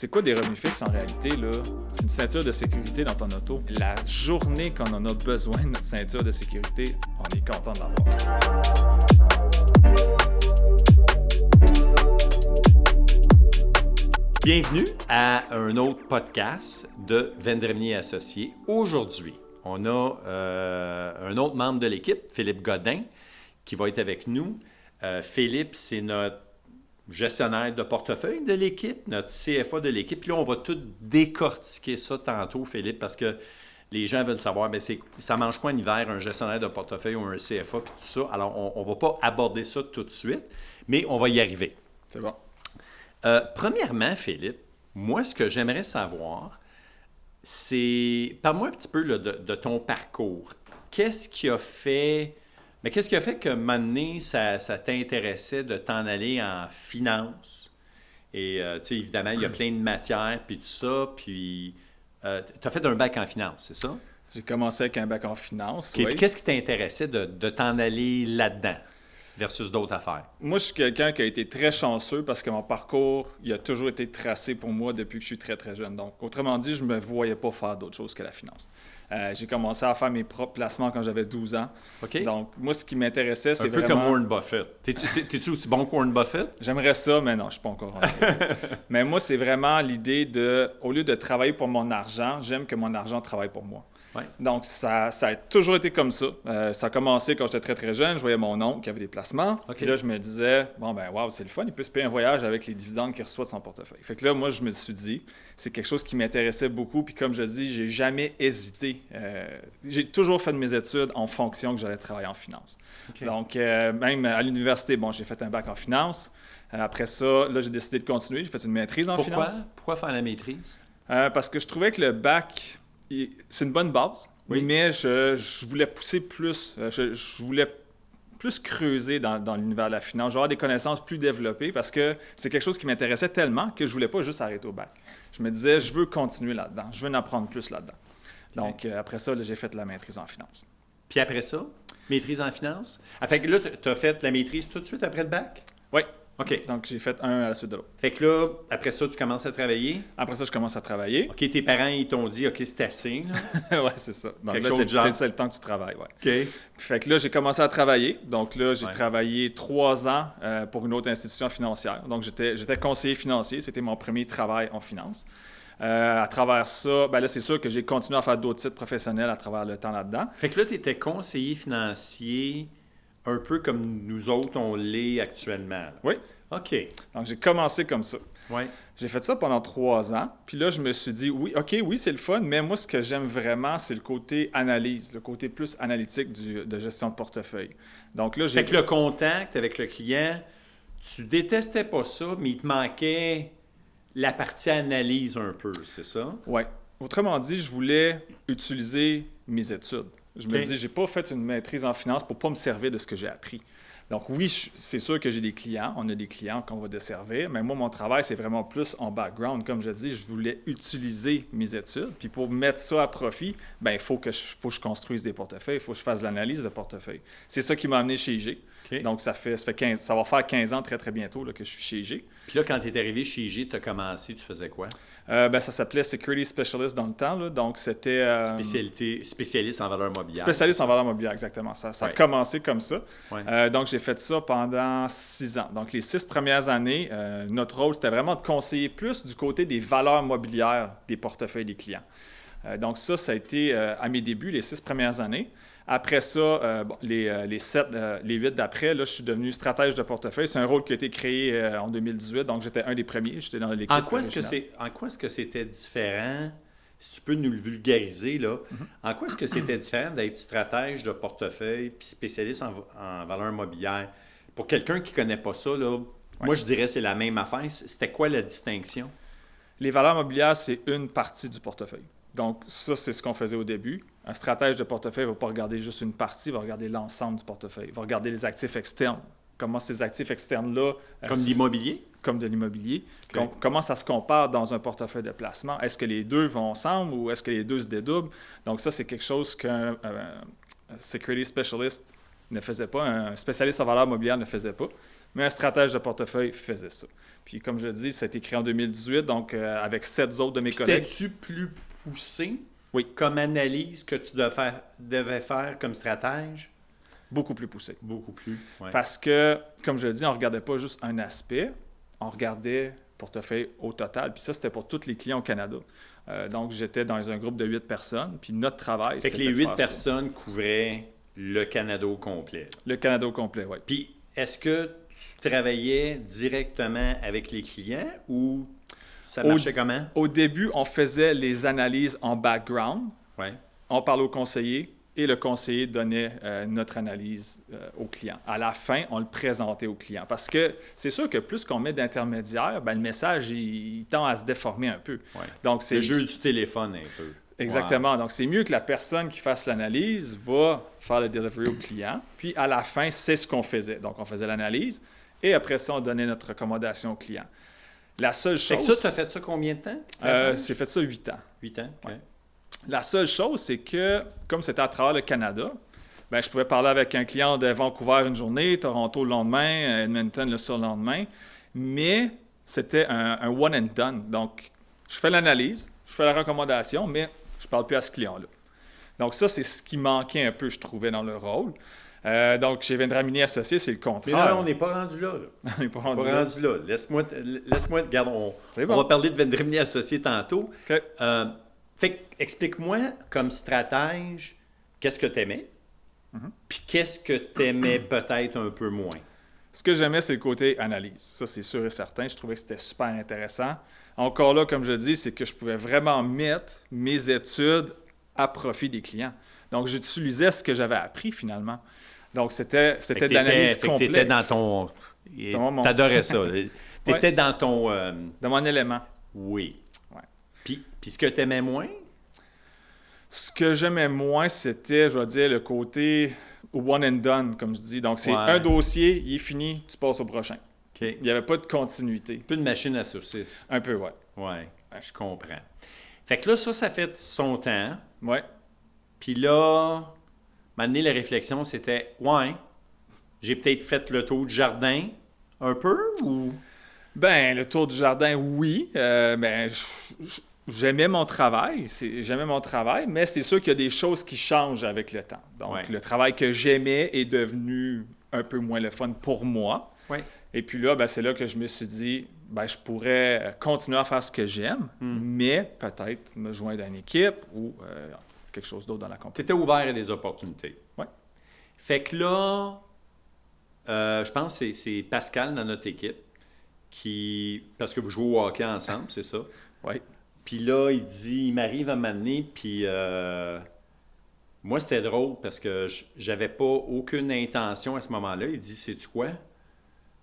C'est quoi des revenus fixes en réalité, là? C'est une ceinture de sécurité dans ton auto. La journée qu'on en a besoin de notre ceinture de sécurité, on est content de l'avoir. Bienvenue à un autre podcast de Vendremier Associés. Aujourd'hui, on a un autre membre de l'équipe, Philippe Godin, qui va être avec nous. Philippe, c'est notre gestionnaire de portefeuille de l'équipe, notre CFA de l'équipe. Puis là, on va tout décortiquer ça tantôt, Philippe, parce que les gens veulent savoir, bien, ça mange quoi en hiver, un gestionnaire de portefeuille ou un CFA, puis tout ça. Alors, on ne va pas aborder ça tout de suite, mais on va y arriver. C'est bon. Premièrement, Philippe, moi, ce que j'aimerais savoir, c'est, parle-moi un petit peu là, de ton parcours. Qu'est-ce qui a fait que, un moment donné, ça t'intéressait de t'en aller en finance? Et, tu sais, évidemment, il y a plein de matières, puis tout ça, puis tu as fait un bac en finance, c'est ça? J'ai commencé avec un bac en finance, Okay, oui. puis qu'est-ce qui t'intéressait de t'en aller là-dedans versus d'autres affaires? Moi, je suis quelqu'un qui a été très chanceux parce que mon parcours, il a toujours été tracé pour moi depuis que je suis très, très jeune. Donc, autrement dit, je ne me voyais pas faire d'autre chose que la finance. J'ai commencé à faire mes propres placements quand j'avais 12 ans. OK. Donc, moi, ce qui m'intéressait, c'est Un peu vraiment... comme Warren Buffett. T'es-tu aussi bon que Warren Buffett? J'aimerais ça, mais non, je ne suis pas encore rendu. Mais moi, c'est vraiment l'idée de, au lieu de travailler pour mon argent, j'aime que mon argent travaille pour moi. Ouais. Donc, ça a toujours été comme ça. Ça a commencé quand j'étais très, très jeune. Je voyais mon oncle qui avait des placements. OK. Puis là, je me disais, bon, ben, wow, c'est le fun. Il peut se payer un voyage avec les dividendes qu'il reçoit de son portefeuille. Fait que là, moi, je me suis dit, c'est quelque chose qui m'intéressait beaucoup. Puis comme je dis, j'ai jamais hésité. J'ai toujours fait de mes études en fonction que j'allais travailler en finance. OK. Donc, même à l'université, bon, j'ai fait un bac en finance. Après ça, là, j'ai décidé de continuer. J'ai fait une maîtrise en finance. Pourquoi faire la maîtrise? Parce que je trouvais que le bac, c'est une bonne base, Oui. mais je voulais pousser plus. Je voulais plus creuser dans l'univers de la finance, avoir des connaissances plus développées parce que c'est quelque chose qui m'intéressait tellement que je voulais pas juste arrêter au bac. Je me disais, je veux continuer là-dedans, je veux en apprendre plus là-dedans. Donc, après ça, là, j'ai fait la maîtrise en finance. Puis après ça, maîtrise en finance? Ah, fait que là, tu as fait la maîtrise tout de suite après le bac? Oui. OK. Donc, j'ai fait un à la suite de l'autre. Fait que là, après ça, tu commences à travailler. Après ça, je commence à travailler. OK, tes parents, ils t'ont dit, OK, c'est assez, là. Ouais, c'est ça. Donc Quelque là, chose du genre. c'est le temps que tu travailles, ouais. OK. Fait que là, j'ai commencé à travailler. Donc là, j'ai Ouais. travaillé 3 ans pour une autre institution financière. Donc, j'étais conseiller financier. C'était mon premier travail en finance. À travers ça, ben là, c'est sûr que j'ai continué à faire d'autres titres professionnels à travers le temps là-dedans. Fait que là, tu étais conseiller financier un peu comme nous autres, on l'est actuellement, là. Oui. OK. Donc, j'ai commencé comme ça. Ouais. J'ai fait ça pendant 3 ans. Puis là, je me suis dit, oui, OK, oui, c'est le fun, mais moi, ce que j'aime vraiment, c'est le côté analyse, le côté plus analytique de gestion de portefeuille. Donc là, Fait que le contact avec le client, tu détestais pas ça, mais il te manquait la partie analyse un peu, c'est ça? Oui. Autrement dit, je voulais utiliser mes études. Je me OK. dis, j'ai pas fait une maîtrise en finance pour pas me servir de ce que j'ai appris. Donc oui, c'est sûr que j'ai des clients, on a des clients qu'on va desservir, mais moi, mon travail, c'est vraiment plus en background. Comme je dis, je voulais utiliser mes études, puis pour mettre ça à profit, ben il faut que je construise des portefeuilles, il faut que je fasse de l'analyse de portefeuille. C'est ça qui m'a amené chez IG. OK. Donc ça va faire 15 ans très, très bientôt là, que je suis chez IG. Puis là, quand tu es arrivé chez IG, tu as commencé, tu faisais quoi? Ça s'appelait Security Specialist dans le temps, là. Donc c'était... Spécialiste en valeur mobilière. Spécialiste c'est en valeur mobilière, exactement. Ça a Ouais. commencé comme ça. Ouais. Donc, j'ai fait ça pendant 6 ans. Donc, les 6 premières années, notre rôle, c'était vraiment de conseiller plus du côté des valeurs mobilières des portefeuilles des clients. Donc, ça a été à mes débuts, les 6 premières années. Après ça, les 8 d'après, là, je suis devenu stratège de portefeuille. C'est un rôle qui a été créé en 2018. Donc, j'étais un des premiers. J'étais dans l'équipe En quoi est-ce que c'était différent, si tu peux nous le vulgariser, là, en quoi est-ce que c'était différent d'être stratège de portefeuille puis spécialiste en valeur mobilière? Pour quelqu'un qui ne connaît pas ça, là, moi, je dirais que c'est la même affaire. C'était quoi la distinction? Les valeurs mobilières, c'est une partie du portefeuille. Donc, ça, c'est ce qu'on faisait au début. Un stratège de portefeuille ne va pas regarder juste une partie, il va regarder l'ensemble du portefeuille. Il va regarder les actifs externes. Comment ces actifs externes-là... Comme l'immobilier? Comme de l'immobilier. Okay. Comment ça se compare dans un portefeuille de placement? Est-ce que les deux vont ensemble ou est-ce que les deux se dédoublent? Donc, ça, c'est quelque chose qu'un security specialist ne faisait pas, un spécialiste en valeur mobilière ne faisait pas. Mais un stratège de portefeuille faisait ça. Puis comme je dis, ça a été créé en 2018, donc avec 7 autres de mes collègues. C'était-tu plus poussé Oui. comme analyse que tu devais faire comme stratège? Beaucoup plus poussé. Beaucoup plus, ouais. Parce que, comme je le dis, on ne regardait pas juste un aspect, on regardait portefeuille au total. Puis ça, c'était pour tous les clients au Canada. Donc, j'étais dans un groupe de 8 personnes. Puis notre travail, Fait que c'était les de 8 faire personnes couvraient le Canada au complet. Le Canada au complet, oui. Puis, est-ce que tu travaillais directement avec les clients ou ça marchait comment? Au début, on faisait les analyses en background. Ouais. On parlait au conseiller et le conseiller donnait notre analyse au client. À la fin, on le présentait au client. Parce que c'est sûr que plus qu'on met d'intermédiaires, ben, le message, il tend à se déformer un peu. Ouais. Donc, c'est le jeu du téléphone un peu. Exactement. Donc, c'est mieux que la personne qui fasse l'analyse va faire le delivery au client. Puis, à la fin, c'est ce qu'on faisait. Donc, on faisait l'analyse et après ça, on donnait notre recommandation au client. La seule chose... Fait que ça, tu as fait ça combien de temps? J'ai fait ça 8 ans. 8 ans, OK. Ouais. La seule chose, c'est que, comme c'était à travers le Canada, ben, je pouvais parler avec un client de Vancouver une journée, Toronto le lendemain, Edmonton le surlendemain, mais c'était un one and done. Donc, je fais l'analyse, je fais la recommandation, mais je ne parle plus à ce client-là. Donc, ça, c'est ce qui manquait un peu, je trouvais, dans le rôle. Donc, chez Vendramini Associés, c'est le contraire. Mais là, on n'est pas rendu là. On n'est pas On rendu n'est là. pas rendu là. Laisse-moi, regarde, on bon. va parler de Vendramini Associés tantôt. OK. Fait que, explique-moi, comme stratège, qu'est-ce que tu aimais, puis qu'est-ce que tu aimais peut-être un peu moins. Ce que j'aimais, c'est le côté analyse. Ça, c'est sûr et certain. Je trouvais que c'était super intéressant. Encore là, comme je dis, c'est que je pouvais vraiment mettre mes études à profit des clients. Donc, j'utilisais ce que j'avais appris finalement. Donc, c'était de l'analyse complexe. Tu étais dans ton... Tu adorais ça. Tu étais dans ton... Dans mon élément. Oui. Ouais. Puis ce que tu aimais moins? Ce que j'aimais moins, c'était, je vais dire, le côté one and done, comme je dis. Donc, c'est un dossier, il est fini, tu passes au prochain. Okay. Il n'y avait pas de continuité. Un peu de machine à saucisse. Un peu, ouais. Ouais, je comprends. Fait que là, ça fait son temps. Ouais. Puis là, maintenant, la réflexion, c'était, ouais, j'ai peut-être fait le tour du jardin un peu ou... Ben, le tour du jardin, oui. J'aimais mon travail. J'aimais mon travail, mais c'est sûr qu'il y a des choses qui changent avec le temps. Donc, le travail que j'aimais est devenu un peu moins le fun pour moi. Ouais. Et puis là, ben, c'est là que je me suis dit, ben, je pourrais continuer à faire ce que j'aime, mais peut-être me joindre à une équipe ou quelque chose d'autre dans la compagnie. Tu étais ouvert à des opportunités. Oui. Fait que là, je pense que c'est Pascal dans notre équipe parce que vous jouez au hockey ensemble, c'est ça? Oui. Puis là, il m'arrive à m'amener, puis moi, c'était drôle parce que j'avais pas aucune intention à ce moment-là. Il dit, sais-tu quoi?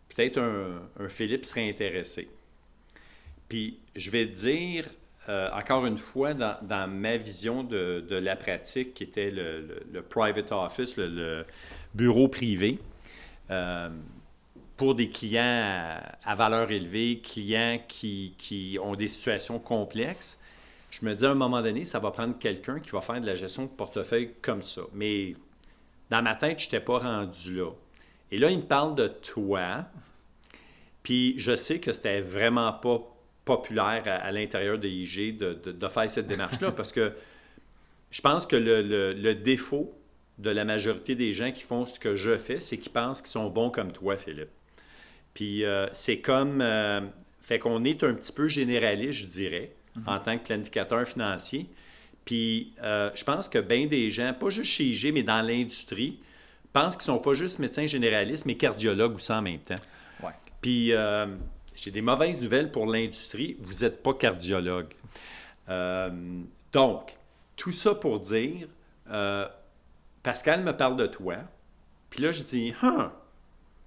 Peut-être un Philippe serait intéressé. Puis je vais te dire, encore une fois, dans ma vision de la pratique, qui était le private office, le bureau privé, pour des clients à valeur élevée, clients qui ont des situations complexes, je me dis à un moment donné, ça va prendre quelqu'un qui va faire de la gestion de portefeuille comme ça. Mais dans ma tête, je n'étais pas rendu là. Et là, il me parle de toi, puis je sais que c'était vraiment pas populaire à l'intérieur de IG de faire cette démarche-là, parce que je pense que le défaut de la majorité des gens qui font ce que je fais, c'est qu'ils pensent qu'ils sont bons comme toi, Philippe. Puis c'est comme... fait qu'on est un petit peu généraliste, je dirais, en tant que planificateur financier. Puis je pense que bien des gens, pas juste chez IG, mais dans l'industrie, pensent qu'ils ne sont pas juste médecins généralistes, mais cardiologues aussi en même temps. Ouais. Puis j'ai des mauvaises nouvelles pour l'industrie. Vous n'êtes pas cardiologue. Donc, tout ça pour dire, Pascal me parle de toi. Puis là, je dis,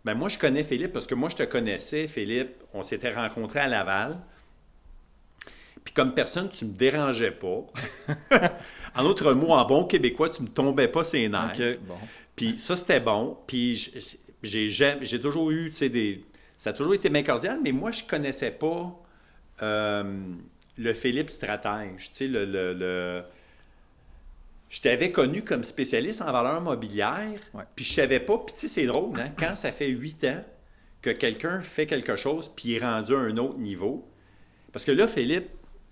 ben moi, je connais Philippe parce que moi, je te connaissais, Philippe. On s'était rencontrés à Laval. Puis comme personne, tu me dérangeais pas. En d'autres mots, en bon québécois, tu me tombais pas ses nerfs. OK, bon. Puis ça, c'était bon. Puis j'ai toujours eu, tu sais, ça a toujours été bien cordial, mais moi, je connaissais pas le Philippe stratège. Tu sais, je t'avais connu comme spécialiste en valeur mobilière, puis je savais pas. Puis tu sais, c'est drôle, hein? Quand ça fait 8 ans que quelqu'un fait quelque chose puis est rendu à un autre niveau? Parce que là, Philippe,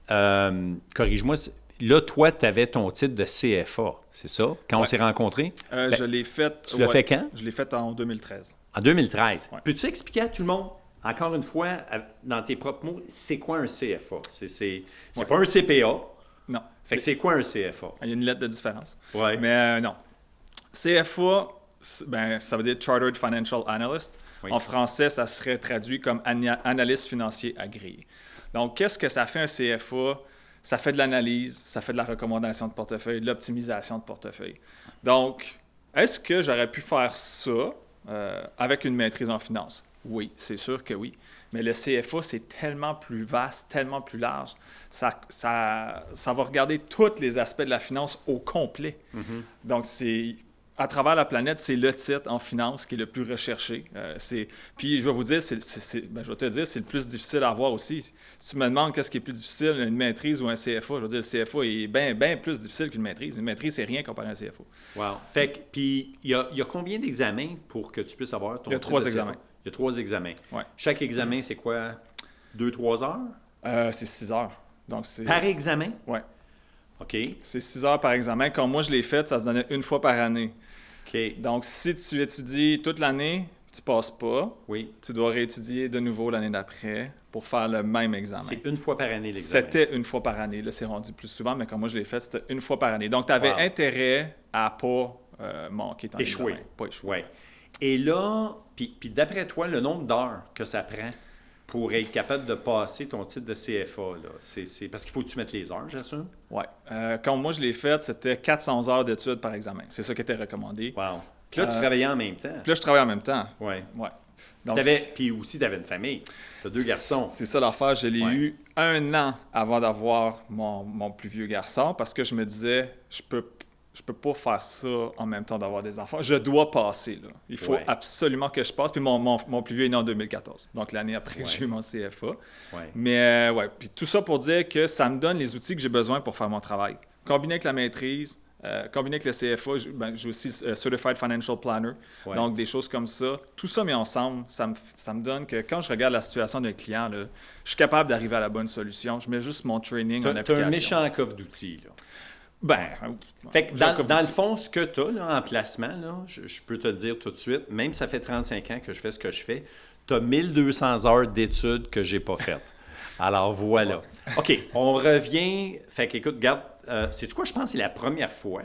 corrige-moi, là, toi, tu avais ton titre de CFA, c'est ça, quand on s'est rencontrés? Je l'ai fait... Tu l'as fait quand? Je l'ai fait en 2013. En 2013. Ouais. Peux-tu expliquer à tout le monde, encore une fois, dans tes propres mots, c'est quoi un CFA? C'est pas un CPA. Non. Fait que c'est quoi un CFA? Il y a une lettre de différence. Ouais. Mais non. CFA, ben, ça veut dire Chartered Financial Analyst. Oui. En français, ça serait traduit comme analyste financier agréé. Donc, qu'est-ce que ça fait un CFA? Ça fait de l'analyse, ça fait de la recommandation de portefeuille, de l'optimisation de portefeuille. Donc, est-ce que j'aurais pu faire ça avec une maîtrise en finance? Oui, c'est sûr que oui. Mais le CFA, c'est tellement plus vaste, tellement plus large. Ça va regarder tous les aspects de la finance au complet. Mm-hmm. Donc, à travers la planète, c'est le titre en finance qui est le plus recherché. Puis, je vais vous dire, je vais te dire, c'est le plus difficile à avoir aussi. Si tu me demandes qu'est-ce qui est plus difficile, une maîtrise ou un CFA, je vais dire, le CFA est bien plus difficile qu'une maîtrise. Une maîtrise, c'est rien comparé à un CFA. Wow. Fait que, puis, il y a combien d'examens pour que tu puisses avoir ton Il y a 3 examens. Il y a 3 examens. Ouais. Chaque examen, c'est quoi? 2-3 heures? C'est 6 heures. Donc, Par examen? Oui. OK. C'est 6 heures par examen. Quand moi, je l'ai fait, ça se donnait une fois par année. OK. Donc, si tu étudies toute l'année, tu passes pas. Oui. Tu dois réétudier de nouveau l'année d'après pour faire le même examen. C'est une fois par année l'examen. C'était une fois par année. Là, c'est rendu plus souvent, mais quand moi, je l'ai fait, c'était une fois par année. Donc, tu avais intérêt à pas manquer ton examen. Pas échouer. Oui. Et là, puis d'après toi, le nombre d'heures que ça prend pour être capable de passer ton titre de CFA, là, c'est parce qu'il faut que tu mettes les heures, j'assume? Oui. Quand moi, je l'ai fait, c'était 400 heures d'études par examen. C'est ça qui était recommandé. Wow. Puis là, tu travaillais en même temps. Puis là, je travaillais en même temps. Oui. Ouais. Donc, Puis aussi, tu avais une famille. Tu as 2 garçons. C'est ça l'affaire. Je l'ai eu 1 an avant d'avoir mon plus vieux garçon parce que je me disais, je peux pas faire ça en même temps d'avoir des enfants. Je dois passer, là. Il faut absolument que je passe. Puis mon plus vieux est né en 2014, donc l'année après que j'ai eu mon CFA. Ouais. Mais puis tout ça pour dire que ça me donne les outils que j'ai besoin pour faire mon travail. Combiné avec la maîtrise, combiné avec le CFA, j'ai aussi Certified Financial Planner, donc des choses comme ça. Tout ça mis ensemble, ça me donne que quand je regarde la situation d'un client, là, je suis capable d'arriver à la bonne solution. Je mets juste mon training en application. Tu as un méchant coffre d'outils, là. Fait que dans le fond, ce que tu as là, en placement, là, je peux te le dire tout de suite, même ça fait 35 ans que je fais ce que je fais, tu as 1200 heures d'études que j'ai pas faites. Alors voilà. OK, on revient. Fait qu'écoute, regarde, c'est quoi, je pense que c'est la première fois.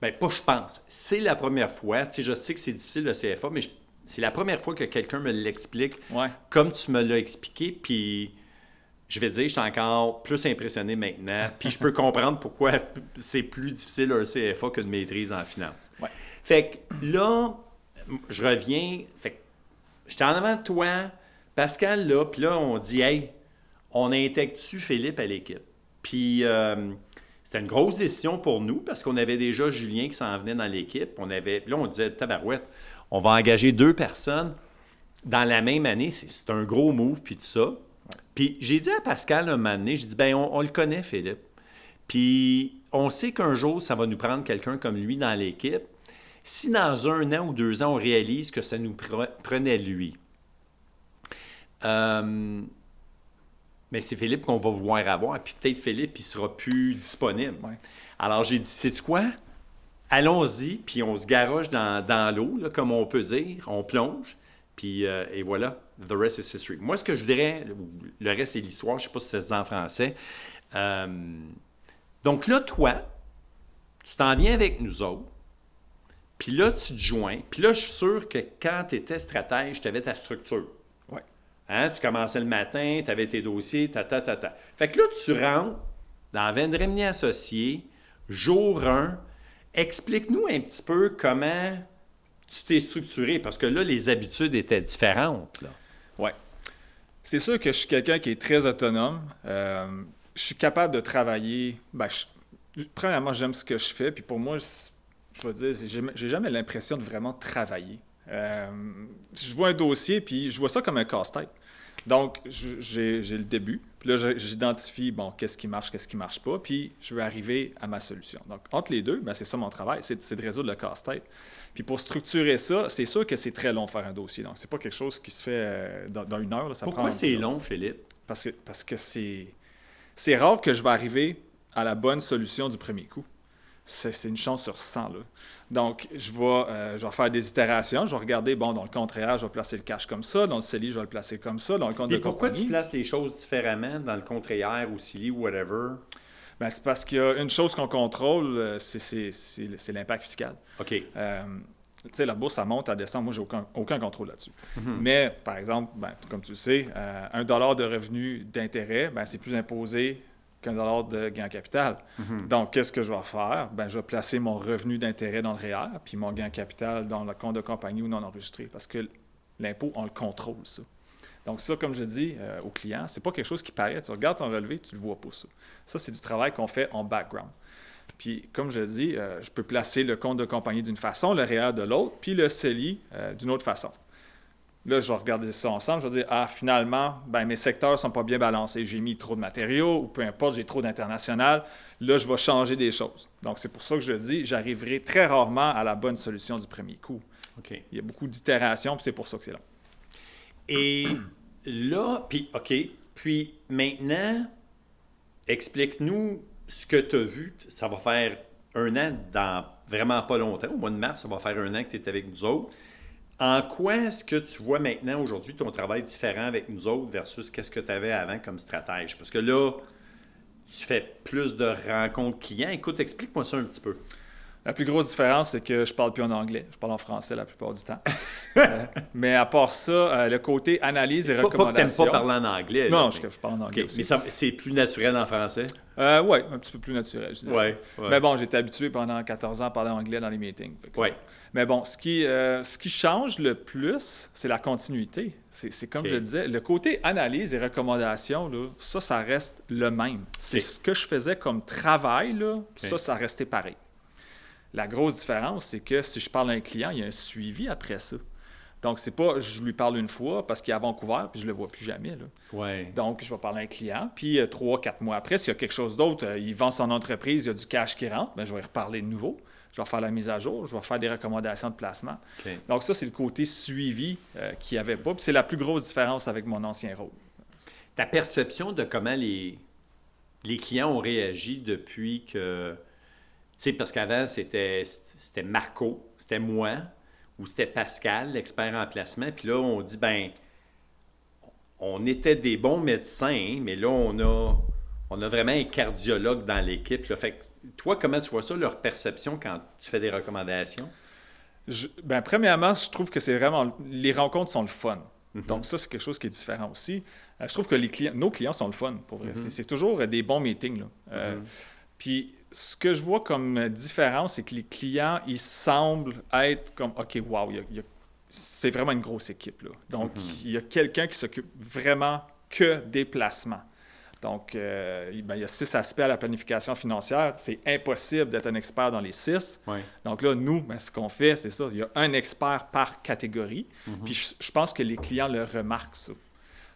Bien, pas je pense, c'est la première fois. Tu sais, je sais que c'est difficile le CFA, mais c'est la première fois que quelqu'un me l'explique comme tu me l'as expliqué, puis je vais te dire, je suis encore plus impressionné maintenant. Puis je peux comprendre pourquoi c'est plus difficile un CFA qu'une maîtrise en finance. Ouais. Fait que là, je reviens. Fait que j'étais en avant de toi, Pascal, là, puis là, on dit, hey, on intègre-tu Philippe à l'équipe? Puis c'était une grosse décision pour nous parce qu'on avait déjà Julien qui s'en venait dans l'équipe. Là, on disait, tabarouette, on va engager 2 personnes dans la même année. C'est un gros move, puis tout ça. Puis j'ai dit à Pascal un moment donné, j'ai dit, bien, on le connaît, Philippe. Puis on sait qu'un jour, ça va nous prendre quelqu'un comme lui dans l'équipe. Si dans 1 an ou 2 ans, on réalise que ça nous prenait lui, mais c'est Philippe qu'on va vouloir avoir. Puis peut-être Philippe, il ne sera plus disponible. Ouais. Alors j'ai dit, sais-tu quoi? Allons-y, puis on se garoche dans l'eau, là, comme on peut dire. On plonge. Puis, et voilà, the rest is history. Moi, ce que je dirais, le reste, c'est l'histoire. Je ne sais pas si ça se dit en français. Donc là, toi, tu t'en viens avec nous autres. Puis là, tu te joins. Puis là, je suis sûr que quand tu étais stratège, tu avais ta structure. Oui. Hein? Tu commençais le matin, tu avais tes dossiers, Fait que là, tu rentres dans Vendremini Associés, jour 1. Explique-nous un petit peu comment tu t'es structuré, parce que là, les habitudes étaient différentes. Oui. C'est sûr que je suis quelqu'un qui est très autonome. Je suis capable de travailler. Premièrement, j'aime ce que je fais. Puis pour moi, je veux dire, j'ai jamais l'impression de vraiment travailler. Je vois un dossier, puis je vois ça comme un casse-tête. Donc, j'ai le début. Puis là, j'identifie, bon, qu'est-ce qui marche pas. Puis, je veux arriver à ma solution. Donc, entre les deux, ben, c'est ça mon travail, c'est de résoudre le casse-tête. Puis, pour structurer ça, c'est sûr que c'est très long de faire un dossier. Donc, c'est pas quelque chose qui se fait dans une heure. Là, Pourquoi c'est long, Philippe? Parce que c'est rare que je vais arriver à la bonne solution du premier coup. C'est une chance sur 100. Là. Donc, je vais faire des itérations. Je vais regarder, bon, dans le compte réel, je vais placer le cash comme ça. Dans le CELI, je vais le placer comme ça. Dans le compte de compagnie. Pourquoi tu places les choses différemment dans le compte réel ou CELI ou whatever? Bien, c'est parce qu'il y a une chose qu'on contrôle, c'est l'impact fiscal. OK. Tu sais, la bourse, ça monte, elle descend. Moi, j'ai aucun contrôle là-dessus. Mais, par exemple, ben, comme tu le sais, $1 de revenu d'intérêt, ben, c'est plus imposé qu'$1 de gain en capital. Donc, qu'est-ce que je vais faire? Ben, je vais placer mon revenu d'intérêt dans le REER, puis mon gain en capital dans le compte de compagnie ou non enregistré, parce que l'impôt, on le contrôle, ça. Donc, ça, comme je dis aux clients, c'est pas quelque chose qui paraît. Tu regardes ton relevé, tu le vois pas, ça. Ça, c'est du travail qu'on fait en background. Puis, comme je dis, je peux placer le compte de compagnie d'une façon, le REER de l'autre, puis le CELI d'une autre façon. Là, je vais regarder ça ensemble, je vais dire, finalement, ben, mes secteurs ne sont pas bien balancés. J'ai mis trop de matériaux ou peu importe, j'ai trop d'international. Là, je vais changer des choses. Donc, c'est pour ça que je dis, j'arriverai très rarement à la bonne solution du premier coup. OK. Il y a beaucoup d'itérations, puis c'est pour ça que c'est long. Et là, puis maintenant, explique-nous ce que tu as vu. Ça va faire 1 an dans vraiment pas longtemps. Au mois de mars, ça va faire 1 an que tu es avec nous autres. En quoi est-ce que tu vois maintenant, aujourd'hui, ton travail différent avec nous autres versus qu'est-ce que tu avais avant comme stratège? Parce que là, tu fais plus de rencontres clients. Écoute, explique-moi ça un petit peu. La plus grosse différence, c'est que je parle plus en anglais. Je parle en français la plupart du temps. Mais à part ça, le côté analyse et recommandation... Pas que tu n'aimes pas parler en anglais. Non, là, je parle en anglais aussi. Mais c'est plus naturel en français? Oui, un petit peu plus naturel, je dirais. Ouais. Mais bon, j'ai été habitué pendant 14 ans à parler anglais dans les meetings. Oui. Mais bon, ce qui change le plus, c'est la continuité. C'est comme je disais, le côté analyse et recommandation, là, ça reste le même. C'est ce que je faisais comme travail, là, ça restait pareil. La grosse différence, c'est que si je parle à un client, il y a un suivi après ça. Donc, c'est pas je lui parle une fois parce qu'il est à Vancouver puis je le vois plus jamais. Là. Ouais. Donc, je vais parler à un client, puis 3-4 mois après, s'il y a quelque chose d'autre, il vend son entreprise, il y a du cash qui rentre, bien, je vais y reparler de nouveau. Je vais faire la mise à jour, je vais faire des recommandations de placement. Okay. Donc, ça, c'est le côté suivi qu'il n'y avait pas. Puis c'est la plus grosse différence avec mon ancien rôle. Ta perception de comment les clients ont réagi depuis que... Tu sais, parce qu'avant, c'était Marco, c'était moi, ou c'était Pascal, l'expert en placement. Puis là, on dit, ben, on était des bons médecins, mais là, on a vraiment un cardiologue dans l'équipe. Là. Fait que toi, comment tu vois ça, leur perception quand tu fais des recommandations? Premièrement, je trouve que c'est vraiment... Les rencontres sont le fun. Donc ça, c'est quelque chose qui est différent aussi. Je trouve que nos clients sont le fun, pour vrai. C'est toujours des bons meetings. Là. Puis ce que je vois comme différence, c'est que les clients, ils semblent être comme, OK, wow, c'est vraiment une grosse équipe. Là. Donc, il y a quelqu'un qui s'occupe vraiment que des placements. Donc, il y a 6 aspects à la planification financière. C'est impossible d'être un expert dans les 6. Ouais. Donc là, nous, ce qu'on fait, c'est ça. Il y a un expert par catégorie. Puis je pense que les clients le remarquent, ça.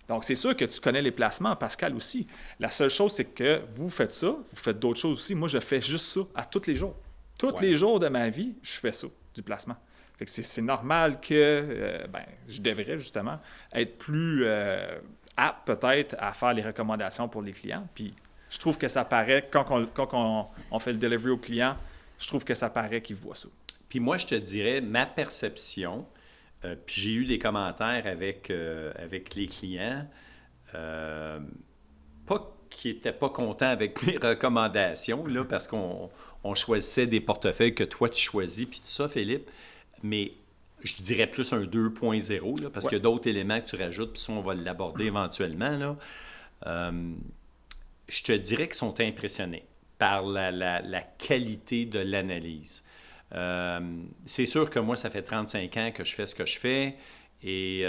Donc, c'est sûr que tu connais les placements, Pascal aussi. La seule chose, c'est que vous faites ça, vous faites d'autres choses aussi. Moi, je fais juste ça à tous les jours. Tous les jours de ma vie, je fais ça, du placement. Fait que c'est normal que je devrais justement être plus apte peut-être à faire les recommandations pour les clients. Puis, je trouve que ça paraît, quand on fait le delivery au client, je trouve que ça paraît qu'ils voient ça. Puis moi, je te dirais, ma perception... puis j'ai eu des commentaires avec les clients, pas qui n'étaient pas contents avec mes recommandations, là, parce qu'on choisissait des portefeuilles que toi tu choisis, puis tout ça, Philippe, mais je dirais plus un 2.0, là, parce qu'il y a d'autres éléments que tu rajoutes, puis ça, on va l'aborder éventuellement. Là. Je te dirais qu'ils sont impressionnés par la qualité de l'analyse. C'est sûr que moi, ça fait 35 ans que je fais ce que je fais et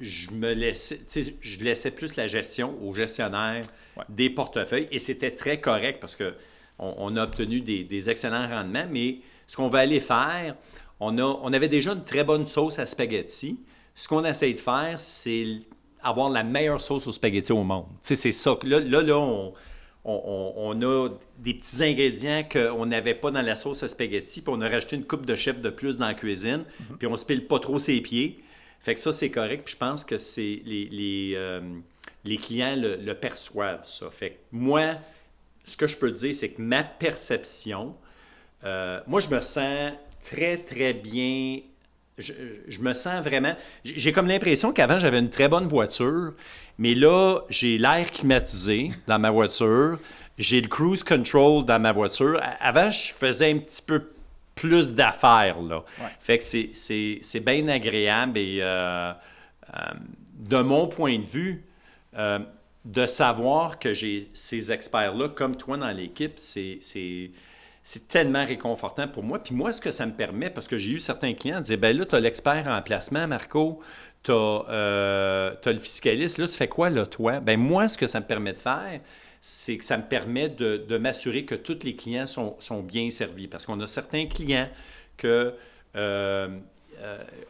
je laissais plus la gestion aux gestionnaires des portefeuilles et c'était très correct parce qu'on a obtenu des excellents rendements, mais ce qu'on va aller faire, on avait déjà une très bonne sauce à spaghetti, ce qu'on essaie de faire, c'est avoir la meilleure sauce au spaghetti au monde. Tu sais, c'est ça. Là, on a des petits ingrédients qu'on n'avait pas dans la sauce à spaghetti, puis on a rajouté une coupe de chef de plus dans la cuisine, puis on se pile pas trop ses pieds. Fait que ça, c'est correct, puis je pense que les clients le perçoivent, ça. Fait que moi, ce que je peux te dire, c'est que ma perception, moi, je me sens très, très bien. Je me sens vraiment. J'ai comme l'impression qu'avant, j'avais une très bonne voiture, mais là, j'ai l'air climatisé dans ma voiture. J'ai le cruise control dans ma voiture. Avant, je faisais un petit peu plus d'affaires, là. Ouais. Fait que c'est bien agréable et de mon point de vue, de savoir que j'ai ces experts-là, comme toi dans l'équipe, c'est tellement réconfortant pour moi. Puis moi, ce que ça me permet, parce que j'ai eu certains clients qui disaient, ben là, tu as l'expert en placement, Marco, tu as le fiscaliste, là, tu fais quoi, là, toi? Ben moi, ce que ça me permet de faire, c'est que ça me permet de m'assurer que tous les clients sont bien servis. Parce qu'on a certains clients que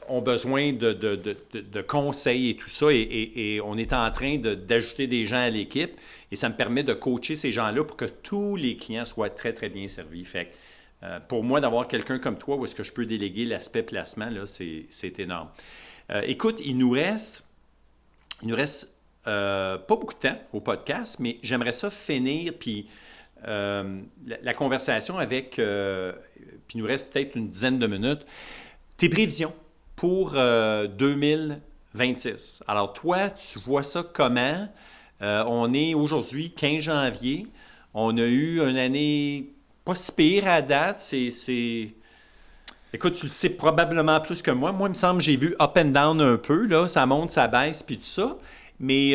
ont besoin de conseils et tout ça, et on est en train d'ajouter des gens à l'équipe, et ça me permet de coacher ces gens-là pour que tous les clients soient très, très bien servis. Fait que, pour moi, d'avoir quelqu'un comme toi où est-ce que je peux déléguer l'aspect placement, là, c'est énorme. Écoute, il nous reste pas beaucoup de temps au podcast, mais j'aimerais ça finir, puis la conversation avec, puis il nous reste peut-être une dizaine de minutes. Tes prévisions pour 2026. Alors, toi, tu vois ça comment? On est aujourd'hui 15 janvier. On a eu une année pas si pire à date. Écoute, tu le sais probablement plus que moi. Moi, il me semble que j'ai vu up and down un peu. Là. Ça monte, ça baisse, puis tout ça. Mais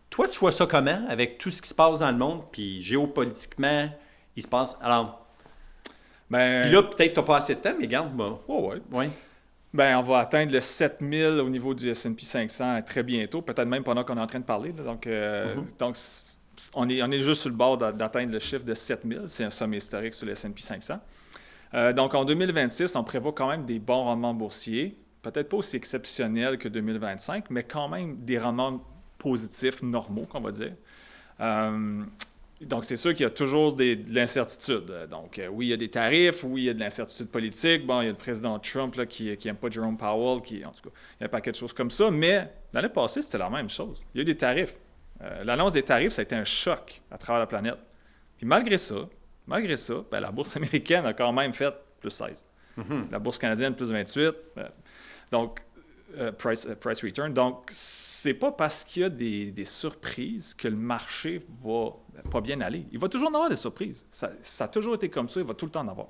toi, tu vois ça comment avec tout ce qui se passe dans le monde? Puis géopolitiquement, il se passe... Alors... Ben, Puis là, peut-être que tu n'as pas assez de temps, mais regarde-moi. ouais. Ouais. Ben, on va atteindre le 7000 au niveau du S&P 500 très bientôt, peut-être même pendant qu'on est en train de parler. Là. Donc on est juste sur le bord d'atteindre le chiffre de 7000. C'est un sommet historique sur le S&P 500. Donc, en 2026, on prévoit quand même des bons rendements boursiers. Peut-être pas aussi exceptionnels que 2025, mais quand même des rendements positifs normaux, qu'on va dire. Donc, c'est sûr qu'il y a toujours de l'incertitude. Donc, oui, il y a des tarifs, oui, il y a de l'incertitude politique. Bon, il y a le président Trump là, qui n'aime pas Jerome Powell, en tout cas, il y a un paquet de choses comme ça. Mais l'année passée, c'était la même chose. Il y a eu des tarifs. L'annonce des tarifs, ça a été un choc à travers la planète. Puis malgré ça, ben, la bourse américaine a quand même fait plus 16. La bourse canadienne, plus 28. Donc, price return. Donc, c'est pas parce qu'il y a des surprises que le marché va pas bien aller. Il va toujours en avoir des surprises. Ça a toujours été comme ça, il va tout le temps en avoir.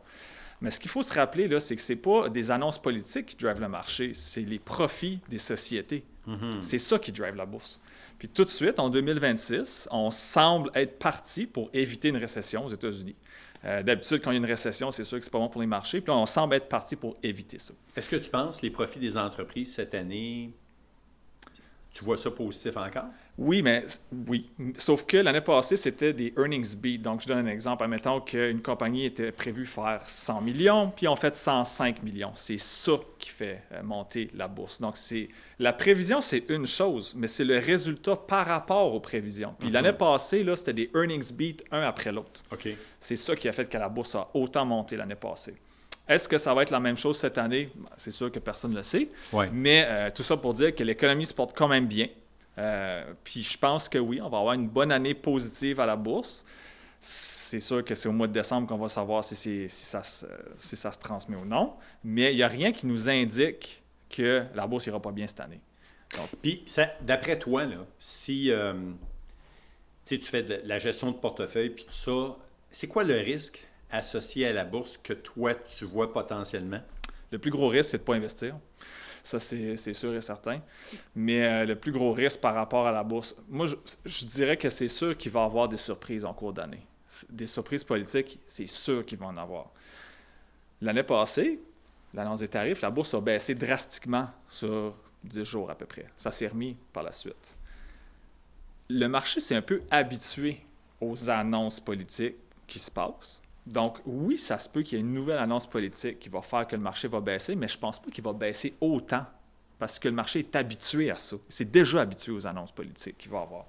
Mais ce qu'il faut se rappeler, là, c'est que c'est pas des annonces politiques qui drivent le marché, c'est les profits des sociétés. C'est ça qui drive la bourse. Puis tout de suite, en 2026, on semble être parti pour éviter une récession aux États-Unis. D'habitude, quand il y a une récession, c'est sûr que c'est pas bon pour les marchés. Puis là, on semble être parti pour éviter ça. Est-ce que tu penses que les profits des entreprises cette année, tu vois ça positif encore? Oui. Sauf que l'année passée, c'était des earnings beat. Donc, je donne un exemple. Admettons qu'une compagnie était prévue faire 100 millions, puis on fait 105 millions. C'est ça qui fait monter la bourse. Donc, la prévision, c'est une chose, mais c'est le résultat par rapport aux prévisions. Puis l'année passée, là, c'était des earnings beat un après l'autre. OK. C'est ça qui a fait que la bourse a autant monté l'année passée. Est-ce que ça va être la même chose cette année? C'est sûr que personne ne le sait. Ouais. Mais tout ça pour dire que l'économie se porte quand même bien. Puis je pense que oui, on va avoir une bonne année positive à la bourse. C'est sûr que c'est au mois de décembre qu'on va savoir si ça se transmet ou non. Mais il n'y a rien qui nous indique que la bourse n'ira pas bien cette année. Donc, puis, d'après toi, là, si tu fais de la gestion de portefeuille puis tout ça, c'est quoi le risque associé à la bourse que toi, tu vois potentiellement? Le plus gros risque, c'est de ne pas investir. Ça, c'est sûr et certain. Mais le plus gros risque par rapport à la bourse, moi, je dirais que c'est sûr qu'il va y avoir des surprises en cours d'année. Des surprises politiques, c'est sûr qu'il va en avoir. L'année passée, l'annonce des tarifs, la bourse a baissé drastiquement sur 10 jours à peu près. Ça s'est remis par la suite. Le marché s'est un peu habitué aux annonces politiques qui se passent. Donc, oui, ça se peut qu'il y ait une nouvelle annonce politique qui va faire que le marché va baisser, mais je ne pense pas qu'il va baisser autant parce que le marché est habitué à ça. C'est déjà habitué aux annonces politiques qu'il va y avoir.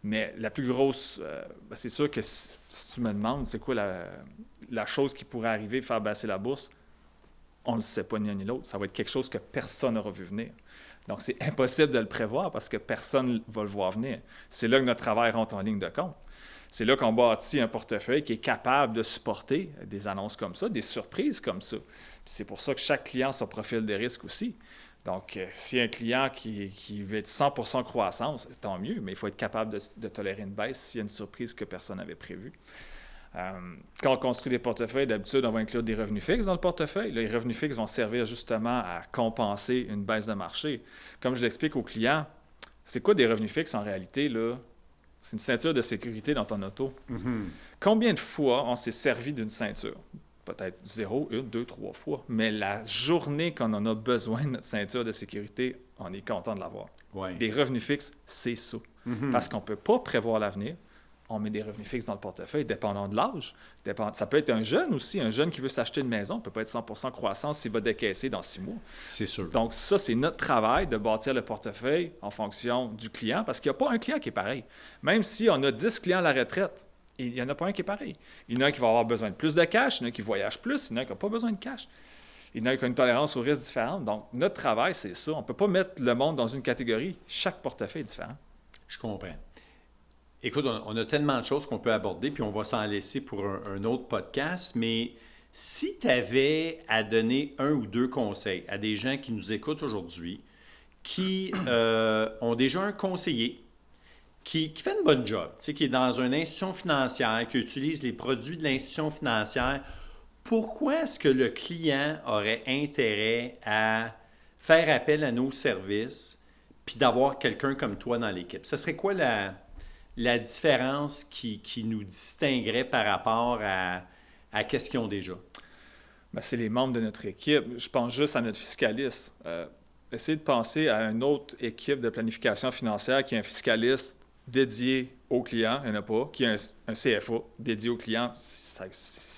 Mais la plus grosse, c'est sûr que si tu me demandes c'est quoi la chose qui pourrait arriver, faire baisser la bourse, on ne le sait pas ni l'un ni l'autre. Ça va être quelque chose que personne n'aura vu venir. Donc, c'est impossible de le prévoir parce que personne ne va le voir venir. C'est là que notre travail rentre en ligne de compte. C'est là qu'on bâtit un portefeuille qui est capable de supporter des annonces comme ça, des surprises comme ça. Puis c'est pour ça que chaque client a son profil de risque aussi. Donc, s'il y a un client qui veut être 100% croissance, tant mieux, mais il faut être capable de tolérer une baisse s'il y a une surprise que personne n'avait prévue. Quand on construit des portefeuilles, d'habitude, on va inclure des revenus fixes dans le portefeuille. Les revenus fixes vont servir justement à compenser une baisse de marché. Comme je l'explique aux clients, c'est quoi des revenus fixes en réalité, là? C'est une ceinture de sécurité dans ton auto. Combien de fois on s'est servi d'une ceinture? Peut-être 0, 1, 2, 3 fois. Mais la journée qu'on en a besoin de notre ceinture de sécurité, on est content de l'avoir. Ouais. Des revenus fixes, c'est ça. Parce qu'on ne peut pas prévoir l'avenir. On met des revenus fixes dans le portefeuille, dépendant de l'âge. Ça peut être un jeune aussi, un jeune qui veut s'acheter une maison. Il ne peut pas être 100% croissance s'il va décaisser dans 6 mois. C'est sûr. Donc ça, c'est notre travail de bâtir le portefeuille en fonction du client, parce qu'il n'y a pas un client qui est pareil. Même si on a 10 clients à la retraite, il n'y en a pas un qui est pareil. Il y en a un qui va avoir besoin de plus de cash, il y en a un qui voyage plus, il y en a un qui n'a pas besoin de cash. Il y en a un qui a une tolérance au risque différente. Donc, notre travail, c'est ça. On ne peut pas mettre le monde dans une catégorie. Chaque portefeuille est différent. Je comprends. Écoute, on a tellement de choses qu'on peut aborder, puis on va s'en laisser pour un autre podcast, mais si tu avais à donner 1 ou 2 conseils à des gens qui nous écoutent aujourd'hui, qui ont déjà un conseiller, qui fait une bonne job, tu sais, qui est dans une institution financière, qui utilise les produits de l'institution financière, pourquoi est-ce que le client aurait intérêt à faire appel à nos services puis d'avoir quelqu'un comme toi dans l'équipe? Ce serait quoi la différence qui nous distinguerait par rapport à qu'est-ce qu'ils ont déjà? Bien, c'est les membres de notre équipe. Je pense juste à notre fiscaliste. Essayez de penser à une autre équipe de planification financière qui a un fiscaliste dédié aux clients, il n'y en a pas, qui a un CFA dédié aux clients, ça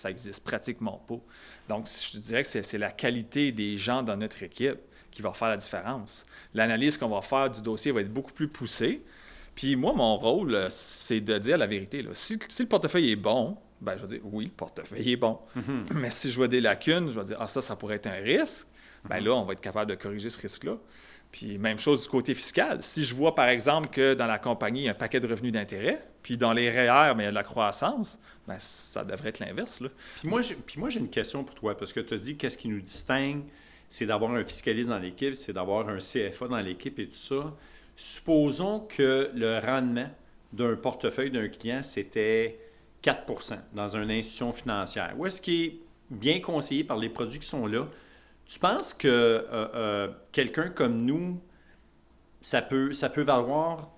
n'existe pratiquement pas. Donc, je dirais que c'est la qualité des gens dans notre équipe qui va faire la différence. L'analyse qu'on va faire du dossier va être beaucoup plus poussée. Puis moi, mon rôle, c'est de dire la vérité. Là. Si le portefeuille est bon, ben, je vais dire oui, le portefeuille est bon. Mais si je vois des lacunes, je vais dire ça pourrait être un risque. Ben là, on va être capable de corriger ce risque-là. Puis même chose du côté fiscal. Si je vois, par exemple, que dans la compagnie, il y a un paquet de revenus d'intérêt, puis dans les REER, mais il y a de la croissance, bien, ça devrait être l'inverse. Là. Puis moi, j'ai une question pour toi, parce que tu as dit qu'est-ce qui nous distingue, c'est d'avoir un fiscaliste dans l'équipe, c'est d'avoir un CFA dans l'équipe et tout ça. Supposons que le rendement d'un portefeuille d'un client, c'était 4 % dans une institution financière. Où est-ce qu'il est bien conseillé par les produits qui sont là? Tu penses que quelqu'un comme nous, ça peut valoir...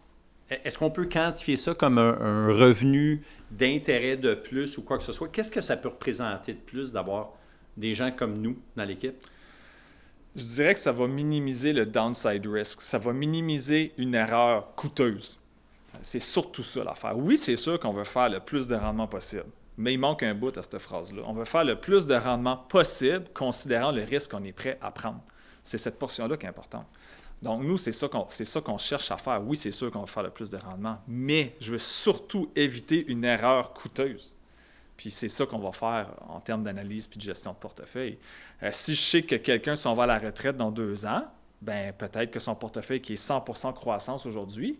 Est-ce qu'on peut quantifier ça comme un revenu d'intérêt de plus ou quoi que ce soit? Qu'est-ce que ça peut représenter de plus d'avoir des gens comme nous dans l'équipe? Je dirais que ça va minimiser le downside risk. Ça va minimiser une erreur coûteuse. C'est surtout ça l'affaire. Oui, c'est sûr qu'on veut faire le plus de rendement possible. Mais il manque un bout à cette phrase-là. On veut faire le plus de rendement possible, considérant le risque qu'on est prêt à prendre. C'est cette portion-là qui est importante. Donc, nous, c'est ça qu'on cherche à faire. Oui, c'est sûr qu'on va faire le plus de rendement, mais je veux surtout éviter une erreur coûteuse. Puis c'est ça qu'on va faire en termes d'analyse puis de gestion de portefeuille. Si je sais que quelqu'un s'en va à la retraite dans 2 ans, bien, peut-être que son portefeuille qui est 100% croissance aujourd'hui,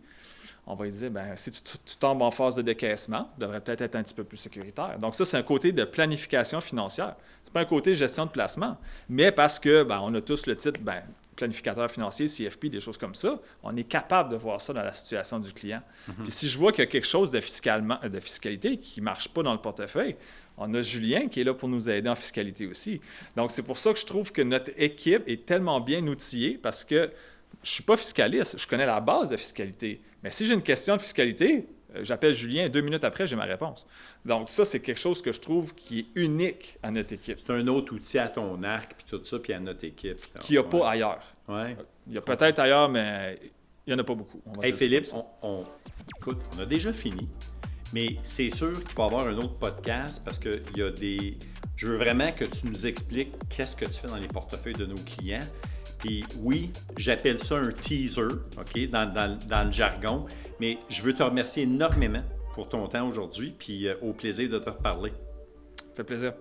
on va lui dire, bien, si tu tombes en phase de décaissement, tu devrais peut-être être un petit peu plus sécuritaire. Donc ça, c'est un côté de planification financière. Ce n'est pas un côté gestion de placement, mais parce que on a tous le titre planificateur financier, CFP, des choses comme ça, on est capable de voir ça dans la situation du client. Puis si je vois qu'il y a quelque chose de fiscalité qui ne marche pas dans le portefeuille, on a Julien qui est là pour nous aider en fiscalité aussi. Donc c'est pour ça que je trouve que notre équipe est tellement bien outillée parce que je ne suis pas fiscaliste, je connais la base de fiscalité. Mais si j'ai une question de fiscalité, j'appelle Julien, 2 minutes après, j'ai ma réponse. Donc ça, c'est quelque chose que je trouve qui est unique à notre équipe. C'est un autre outil à ton arc, puis tout ça, puis à notre équipe. Qu'il n'y a pas ailleurs. Ouais. Il y a peut-être ailleurs, mais il n'y en a pas beaucoup. Hey Philippe, écoute, on a déjà fini, mais c'est sûr qu'il va y avoir un autre podcast parce qu'il y a des... Je veux vraiment que tu nous expliques qu'est-ce que tu fais dans les portefeuilles de nos clients. Puis oui, j'appelle ça un teaser, OK, dans le jargon, mais je veux te remercier énormément pour ton temps aujourd'hui, puis au plaisir de te reparler. Ça fait plaisir.